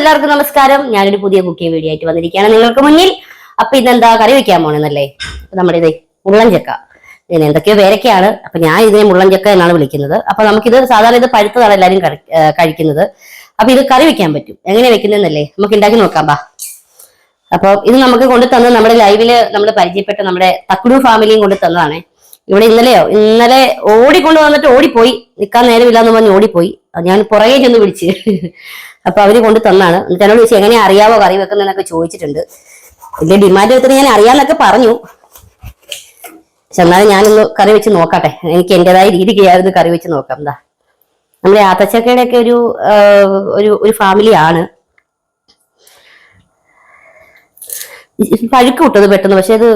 എല്ലാവർക്കും നമസ്കാരം. ഞാനൊരു പുതിയ കുക്കിംഗ് വീഡിയോ ആയിട്ട് വന്നിരിക്കുകയാണ് നിങ്ങൾക്ക് മുന്നിൽ. അപ്പൊ ഇതെന്താ കറി വെക്കാൻ പോണെന്നല്ലേ? നമ്മുടെ ഇത് മുള്ളൻചക്ക, ഇതിന് എന്തൊക്കെയോ പേരൊക്കെയാണ്. അപ്പൊ ഞാൻ ഇതിനെ മുള്ളൻചക്ക എന്നാണ് വിളിക്കുന്നത്. അപ്പൊ നമുക്കിത് സാധാരണ ഇത് പഴുത്തതാണ് എല്ലാവരും കഴിക്കുന്നത്. അപ്പൊ ഇത് കറി വെക്കാൻ പറ്റും. എങ്ങനെ വെക്കുന്നതെന്നല്ലേ നമുക്ക് ഉണ്ടാക്കി നോക്കാം. ബാ. അപ്പൊ ഇത് നമുക്ക് കൊണ്ടു തന്നത് നമ്മുടെ ലൈവില് നമ്മൾ പരിചയപ്പെട്ട നമ്മുടെ തക്കുടു ഫാമിലിയും കൊണ്ടു തന്നതാണ്. ഇവിടെ ഇന്നലെ ഓടിക്കൊണ്ട് വന്നിട്ട് ഓടിപ്പോയി, നിൽക്കാൻ നേരമില്ലാന്ന് പറഞ്ഞ് ഓടിപ്പോയി. ഞാൻ പുറകെ ചെന്ന് വിളിച്ച് അപ്പൊ അവര് കൊണ്ട് തന്നാണ്. എന്നിട്ട് എന്നോട് ചോദിച്ചു എങ്ങനെയാ അറിയാവോ കറി വെക്കുന്നതെന്നൊക്കെ ചോദിച്ചിട്ടുണ്ട്. വലിയ ഡിമാൻഡ് എടുത്തിട്ട് ഞാൻ അറിയാന്നൊക്കെ പറഞ്ഞു. പക്ഷെ എന്നാലും ഞാനൊന്ന് കറി വെച്ച് നോക്കട്ടെ. എനിക്ക് എന്റേതായ രീതിക്ക് ഞാനൊന്ന് കറി വെച്ച് നോക്കാം. എന്താ നമ്മുടെ ആത്തച്ചക്കയുടെ ഒക്കെ ഒരു ഫാമിലിയാണ്. പഴുക്ക് വിട്ടത് പെട്ടെന്ന്, പക്ഷെ അത്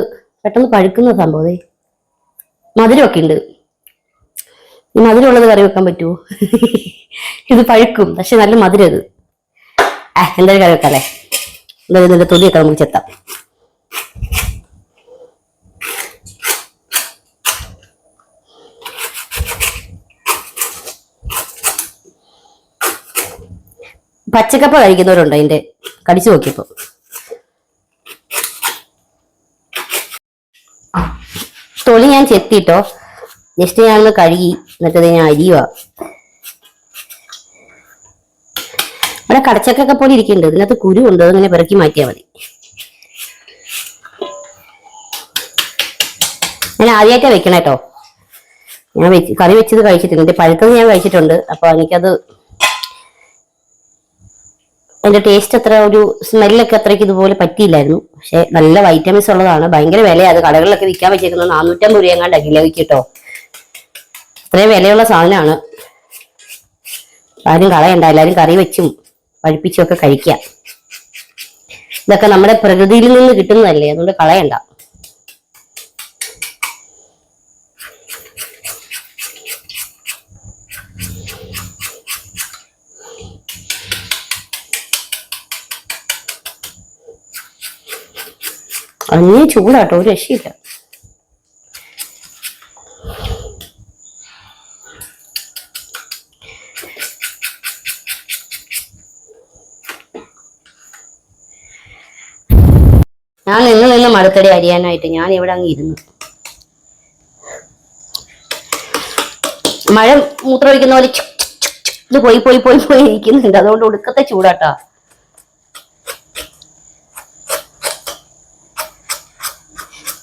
പെട്ടെന്ന് പഴുക്കുന്ന സംഭവം. മധുരമൊക്കെ ഉണ്ട്. ഈ മധുരമുള്ളത് കറി വെക്കാൻ പറ്റുമോ? ഇത് പഴുക്കും, പക്ഷെ നല്ല മധുരം ഇത്. എന്തായാലും കറി വെക്കാല്ലേ. എന്തായാലും ഇതിന്റെ തൊലിയൊക്കെ നമുക്ക് ചെത്താം. പച്ചക്കപ്പ കഴിക്കുന്നവരുണ്ട്, അതിന്റെ കടിച്ചു നോക്കിയപ്പോ. തൊലി ഞാൻ ചെത്തിട്ടോ, ജസ്റ്റ് ഞാനൊന്ന് കഴുകി എന്നിട്ടത് ഞാൻ അരിയുക. ഇവിടെ കടച്ചക്കൊക്കെ പോലെ ഇരിക്കുന്നുണ്ട്, ഇതിനകത്ത് കുരു ഉണ്ട്, അതിങ്ങനെ പിറക്കി മാറ്റിയാൽ മതി. ഞാൻ ആദ്യമായിട്ടാ വെക്കണം കേട്ടോ. ഞാൻ കറി വെച്ചത് കഴിച്ചിട്ടുണ്ട്, പഴുത്തത് ഞാൻ കഴിച്ചിട്ടുണ്ട്. അപ്പൊ എനിക്കത് അതിന്റെ ടേസ്റ്റ് അത്ര, ഒരു സ്മെല്ലൊക്കെ അത്രയ്ക്ക് ഇതുപോലെ പറ്റിയില്ലായിരുന്നു. പക്ഷെ നല്ല വൈറ്റമിൻസ് ഉള്ളതാണ്. ഭയങ്കര വിലയാണ്. അത് കടകളിലൊക്കെ വിൽക്കാൻ വെച്ചേക്കുന്നത് 450 രൂപ എങ്ങാണ്ട് കിലോയ്ക്ക് കേട്ടോ. അത്രയും വിലയുള്ള സാധനമാണ്. ആരും കളയണ്ട, എല്ലാവരും കറി വെച്ചും പഴുപ്പിച്ചും ഒക്കെ കഴിക്കാം. ഇതൊക്കെ നമ്മുടെ പ്രകൃതിയിൽ നിന്ന് കിട്ടുന്നതല്ലേ, അതുകൊണ്ട് കളയണ്ട. അന്നേ ചൂടാട്ടോ, ഒരു രക്ഷയില്ല. ഞാൻ നിന്ന് മടുത്തടി അരിയാനായിട്ട് ഞാൻ ഇവിടെ അങ്ങ് ഇരുന്നു. മഴ മൂത്രമൊഴിക്കുന്ന പോലെ ഇത് പോയി പോയി പോയി പോയി ഇരിക്കുന്നുണ്ട്. അതുകൊണ്ട് ഒടുക്കത്തെ ചൂടാട്ടാ.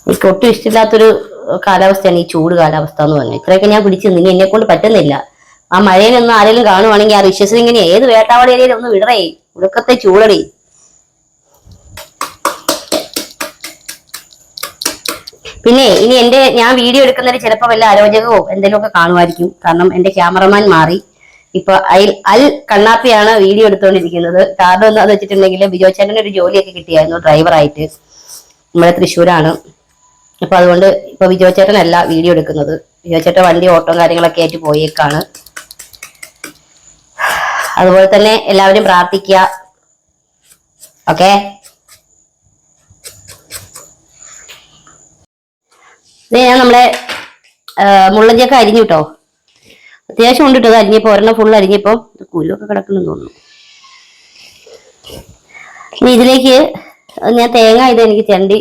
എനിക്ക് ഒട്ടും ഇഷ്ടമില്ലാത്തൊരു കാലാവസ്ഥയാണ് ഈ ചൂട് കാലാവസ്ഥ എന്ന് പറഞ്ഞാൽ. ഇത്രയൊക്കെ ഞാൻ പിടിച്ചു നിന്ന്, എന്നെ കൊണ്ട് പറ്റുന്നില്ല. ആ മഴയിലൊന്നും ആരെങ്കിലും കാണുവാണെങ്കിൽ ആ വിശ്വസിച്ച് ഇങ്ങനെ ഏത് വേട്ടാവാടി ഏരിയയിൽ ഒന്ന് വിടറേ, ഒടുക്കത്തെ ചൂടടി. പിന്നെ ഇനി ഞാൻ വീഡിയോ എടുക്കുന്നതിൽ ചിലപ്പോൾ വല്ല അരോചകമോ എന്തെങ്കിലുമൊക്കെ കാണുമായിരിക്കും. കാരണം എന്റെ ക്യാമറമാൻ മാറി. ഇപ്പൊ അൽ കണ്ണാപ്പിയാണ് വീഡിയോ എടുത്തുകൊണ്ടിരിക്കുന്നത്. കാരണം എന്താന്ന് വെച്ചിട്ടുണ്ടെങ്കിൽ ബിജോ ചേട്ടന് ഒരു ജോലിയൊക്കെ കിട്ടിയായിരുന്നു ഡ്രൈവറായിട്ട്. നമ്മുടെ തൃശ്ശൂരാണ്. അപ്പൊ അതുകൊണ്ട് ഇപ്പൊ ബിജോ ചേട്ടനല്ല വീഡിയോ എടുക്കുന്നത്. ബിജോ ചേട്ടൻ വണ്ടി ഓട്ടോ കാര്യങ്ങളൊക്കെ ആയിട്ട് പോയേക്കാണ്. അതുപോലെ തന്നെ എല്ലാവരും പ്രാർത്ഥിക്കുക. ഓക്കെ. ഞാൻ നമ്മളെ മുള്ളഞ്ചക്ക അരിഞ്ഞു കേട്ടോ. അത്യാവശ്യം ഉണ്ട് കേട്ടോ. അത് അരിഞ്ഞപ്പോ ഒരെണ്ണം ഫുൾ അരിഞ്ഞപ്പോ കുരുവൊക്കെ കിടക്കണമെന്ന് തോന്നുന്നു. ഇനി ഇതിലേക്ക് ഞാൻ തേങ്ങ എനിക്ക് ചെണ്ടി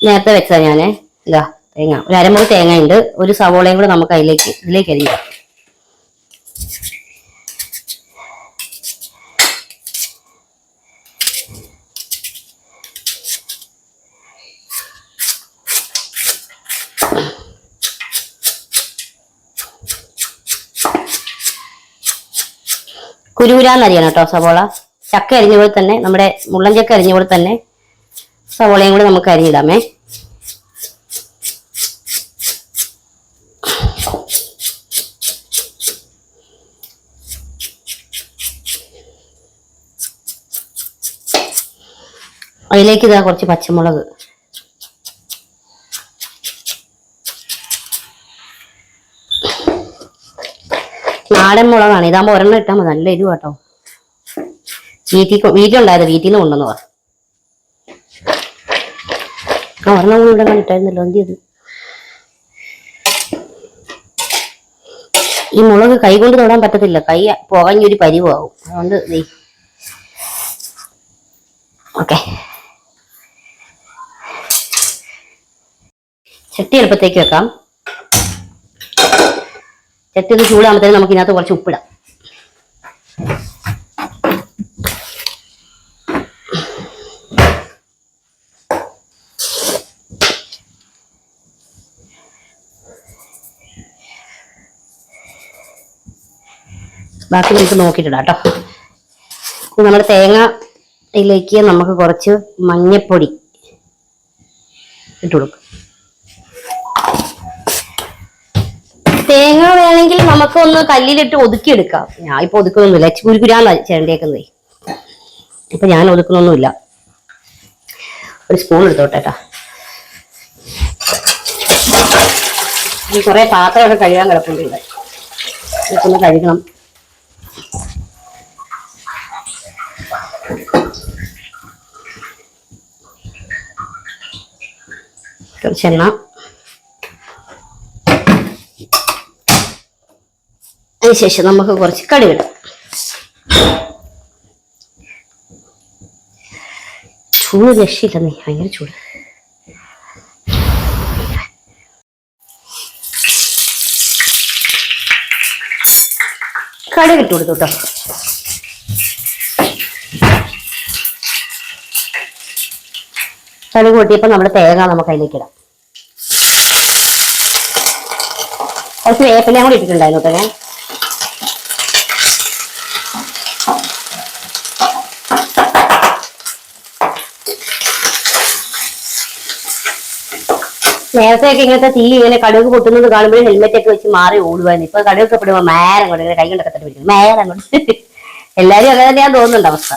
നേരത്തെ വെച്ചതാ ഞാന്. ഇതാ തേങ്ങ, ഒരു അരമുറി തേങ്ങ ഉണ്ട്. ഒരു സവോളയും കൂടെ നമുക്ക് ഇതിലേക്ക് അരിയാം. കുരുകുരാന്നരിയണം കേട്ടോ സവോള. ചക്ക അരിഞ്ഞ പോലെ തന്നെ, നമ്മുടെ മുള്ളൻചക്ക അരിഞ്ഞ പോലെ തന്നെ സവോളയും കൂടെ നമുക്ക് അരിഞ്ഞിടാമേ. അതിലേക്ക് ഇതാ കുറച്ച് പച്ചമുളക്, നാടൻ മുളകാണ്. ഇതാകുമ്പോ ഒരെണ്ണം ഇട്ടാൽ മതി, നല്ല എരിവ് കേട്ടോ. വീട്ടിലുണ്ടായത്, വീട്ടിൽ നിന്ന് കൊണ്ടുവന്നതാ. ഒരെണ്ണം കൂടി ഇവിടെ കണ്ടിട്ടായിരുന്നല്ലോ. എന്ത് ചെയ്ത് ഈ മുളക് കൈ കൊണ്ട് തൊടാൻ പറ്റത്തില്ല, കൈ പുകഞ്ഞൊരു പരിവാകും. അതുകൊണ്ട് ഓക്കെ, ചട്ടി എളുപ്പത്തേക്ക് വെക്കാം. ചട്ടി ഒന്ന് ചൂടാകുമ്പോഴത്തേക്കും നമുക്ക് ഇതിനകത്ത് കുറച്ച് ഉപ്പിടാം. ബാക്കി നമുക്ക് നോക്കിയിട്ടിടാം കേട്ടോ. നമ്മുടെ തേങ്ങയിലേക്ക് നമുക്ക് കുറച്ച് മഞ്ഞപ്പൊടി ഇട്ട് കൊടുക്കും. തേങ്ങ വേണമെങ്കിൽ നമുക്കൊന്ന് കല്ലിലിട്ട് ഒതുക്കിയെടുക്കാം. ഞാൻ ഇപ്പൊ ഒതുക്കുന്നൊന്നുമില്ല, കുരുകുരാന്ന് ചേണ്ടേക്കുന്നതേ. ഇപ്പൊ ഞാൻ ഒതുക്കുന്നൊന്നുമില്ല. ഒരു സ്പൂൺ എടുത്തോട്ടെട്ടാ. കുറെ പാത്രമൊക്കെ കഴുകാൻ കിടപ്പുണ്ട്. ഇതൊന്ന് കഴുകണം. കുറച്ചെണ്ണ, അതിനുശേഷം നമുക്ക് കുറച്ച് കടുകിടാം. ചൂട് രക്ഷയില്ലെന്നേ, ഭയങ്കര ചൂട്. കടുക് ഇട്ട് കൊടുത്തു കേട്ടോ. കടുക് പൊട്ടിയപ്പോൾ നമ്മുടെ തേങ്ങ നമുക്ക് അതിലേക്ക് ഇടാം. കുറച്ച് വേപ്പിലയും കൂടി ഇട്ടിട്ടുണ്ടായിരുന്നു കേട്ടോ ഞാൻ. നേരത്തെയൊക്കെ ഇങ്ങനത്തെ തീ ഇങ്ങനെ കടുക് പൊട്ടുന്നത് കാണുമ്പോഴേ ഹെൽമെറ്റ് ഒക്കെ വെച്ച് മാറി ഓടുവായിരുന്നു. ഇപ്പൊ കടുകൊക്കെ പെടുമ്പോ മേരം കൊണ്ട് ഇങ്ങനെ കൈ കൊണ്ടൊക്കെ തന്നെ പിടിക്കും, മേരം കൊണ്ട്. എല്ലാരും അങ്ങനെ തന്നെയാന്ന് തോന്നുന്നുണ്ട് അവസ്ഥ.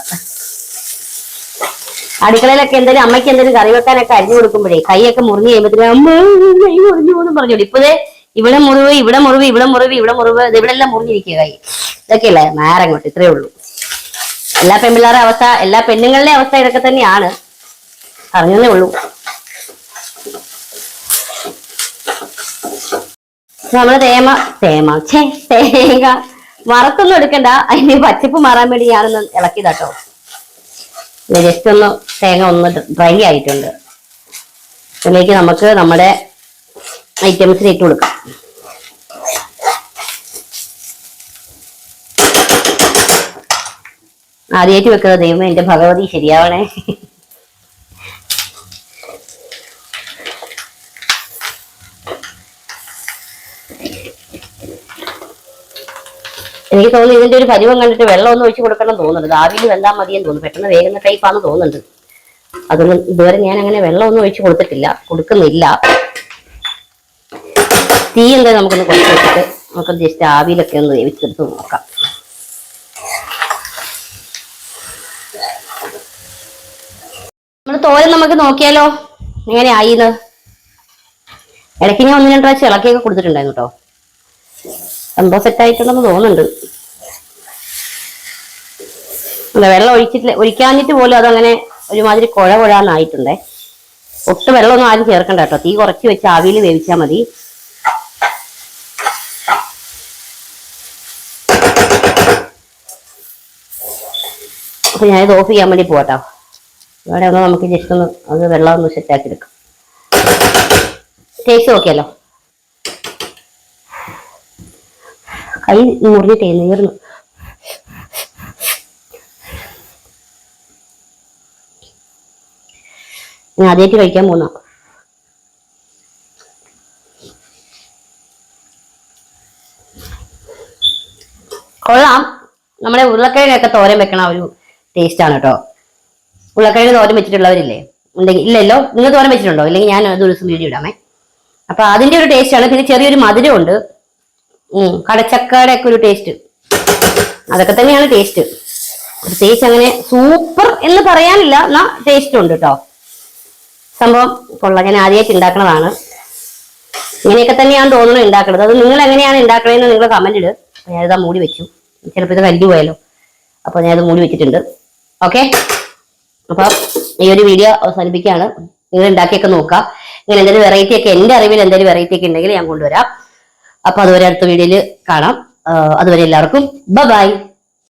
അടുക്കളയിലൊക്കെ എന്തെങ്കിലും അമ്മയ്ക്ക് എന്തെങ്കിലും കറി വെക്കാനൊക്കെ അരിഞ്ഞു കൊടുക്കുമ്പോഴേ കൈയൊക്കെ മുറിഞ്ഞ് കഴിയുമ്പോഴത്തേനും അമ്മ കൈ മുറിഞ്ഞു പോകുന്നു പറഞ്ഞോളൂ. ഇപ്പതേ ഇവിടെ മുറിവ്, ഇവിടെ മുറിവ്, ഇവിടെ മുറിവ്, ഇവിടെ മുറിവ്, ഇവിടെ എല്ലാം മുറിഞ്ഞിരിക്കുക കൈ. ഇതൊക്കെയല്ലേ മേരം കൊണ്ട്. ഇത്രയേ ഉള്ളൂ. എല്ലാ പെൺപിള്ളേരുടെ അവസ്ഥ, എല്ലാ പെണ്ണുങ്ങളുടെ അവസ്ഥ ഇതൊക്കെ തന്നെയാണ്. അറിഞ്ഞതേ ഉള്ളൂ. നമ്മള് തേങ്ങ വറുത്തൊന്നും എടുക്കണ്ട. അതിന് പച്ചപ്പ് മാറാൻ വേണ്ടി ഞാനൊന്ന് ഇളക്കിയതാട്ടോ. ജസ്റ്റ് ഒന്ന് തേങ്ങ ഒന്ന് ഡ്രൈ ആയിട്ടുണ്ട്. ഇതിലേക്ക് നമുക്ക് നമ്മുടെ ഐറ്റംസിന് ഇട്ട് കൊടുക്കാം. ആദ്യമായിട്ട് വെക്കുന്നത് ദൈവമേ, എന്റെ ഭഗവതി ശരിയാവണേ. എനിക്ക് തോന്നുന്നു ഇതിന്റെ ഒരു പരുവം കണ്ടിട്ട് വെള്ളം ഒന്നും ഒഴിച്ച് കൊടുക്കണം തോന്നുന്നുണ്ട്. ആവിയിൽ വെന്താൽ മതിയെന്ന് തോന്നുന്നു. പെട്ടെന്ന് വേഗുന്ന ടൈപ്പാന്ന് തോന്നുന്നുണ്ട്. അതൊന്നും ഇതുവരെ ഞാൻ അങ്ങനെ വെള്ളം ഒന്നും ഒഴിച്ച് കൊടുക്കുന്നില്ല. തീ എന്തായാലും നമുക്കൊന്ന് കുറച്ച് വെച്ചിട്ട് നമുക്ക് ജസ്റ്റ് ആവിയിലൊക്കെ ഒന്ന് വേവിച്ചെടുത്ത് നോക്കാം. നമ്മുടെ തോരൻ നമുക്ക് നോക്കിയാലോ എങ്ങനെ ആയിന്ന്. ഇടയ്ക്ക് ഞാൻ 1-2 പ്രാവശ്യം ഇളക്കിയൊക്കെ കൊടുത്തിട്ടുണ്ടായിരുന്നു കേട്ടോ. സംഭവം സെറ്റായിട്ടുണ്ടെന്ന് തോന്നുന്നുണ്ട്. വെള്ളം ഒഴിക്കാഞ്ഞിട്ട് പോലും അതങ്ങനെ ഒരുമാതിരി കുഴന്നായിട്ടുണ്ടേ. ഒട്ടും വെള്ളമൊന്നും ആരും ചേർക്കണ്ട കേട്ടോ. തീ കുറച്ച് വെച്ച് ആവിയിൽ വേവിച്ചാൽ മതി. അപ്പൊ ഞാനിത് ഓഫ് ചെയ്യാൻ വേണ്ടി പോകട്ടോ. ഇവിടെ ഒന്ന് നമുക്ക് ജസ്റ്റ് ഒന്ന് അത് വെള്ളം ഒന്ന് സെറ്റാക്കി എടുക്കാം. ടേസ്റ്റ് നോക്കിയല്ലോ. കൈ മുറിഞ്ഞിട്ടേ നീർന്നു. ഞാൻ ആദ്യമായിട്ട് കഴിക്കാൻ പോകുന്ന. കൊള്ളാം. നമ്മുടെ ഉരുളക്കിഴങ്ങൊക്കെ തോരൻ വെക്കണ ഒരു ടേസ്റ്റ് ആണ് കേട്ടോ. ഉരുളക്കിഴങ്ങ് തോരൻ വെച്ചിട്ടുള്ളവരില്ലേ ഉണ്ടെങ്കിൽ, ഇല്ലല്ലോ നിങ്ങൾ തോരൻ വെച്ചിട്ടുണ്ടോ? ഇല്ലെങ്കിൽ ഞാൻ അത് ഒരു ദിവസം വീഡിയോ ഇടാമേ. അപ്പൊ അതിന്റെ ഒരു ടേസ്റ്റ് ആണ്. പിന്നെ ചെറിയൊരു മധുരമുണ്ട്. കടച്ചക്കയുടെ ഒക്കെ ഒരു ടേസ്റ്റ്, അതൊക്കെ തന്നെയാണ് ടേസ്റ്റ്. പ്രത്യേകിച്ച് അങ്ങനെ സൂപ്പർ എന്ന് പറയാനില്ല, എന്നാ ടേസ്റ്റ് ഉണ്ട് കേട്ടോ. സംഭവം കൊള്ളാം. ഞാൻ ആദ്യമായിട്ട് ഉണ്ടാക്കണതാണ്. ഇങ്ങനെയൊക്കെ തന്നെയാണ് തോന്നുന്നു ഉണ്ടാക്കുന്നത്. അത് നിങ്ങൾ എങ്ങനെയാണ് ഉണ്ടാക്കണതെന്ന് നിങ്ങൾ കമന്റ് ഇട്. ഞാനിതാ മൂടി വെച്ചു. ചിലപ്പോൾ ഇത് കരിഞ്ഞു പോയാലോ. അപ്പൊ ഞാനിത് മൂടി വെച്ചിട്ടുണ്ട്. ഓക്കെ, അപ്പൊ ഈ ഒരു വീഡിയോ അവസാനിപ്പിക്കുകയാണ്. നിങ്ങൾ ഉണ്ടാക്കിയൊക്കെ നോക്കുക. ഇങ്ങനെ എന്തെങ്കിലും വെറൈറ്റി ഒക്കെ, എന്റെ അറിവിൽ എന്തെങ്കിലും വെറൈറ്റി ഒക്കെ ഉണ്ടെങ്കിൽ ഞാൻ കൊണ്ടുവരാം. അപ്പൊ അതുവരെ അടുത്ത വീഡിയോയിൽ കാണാം. അതുവരെ എല്ലാവർക്കും ബൈ.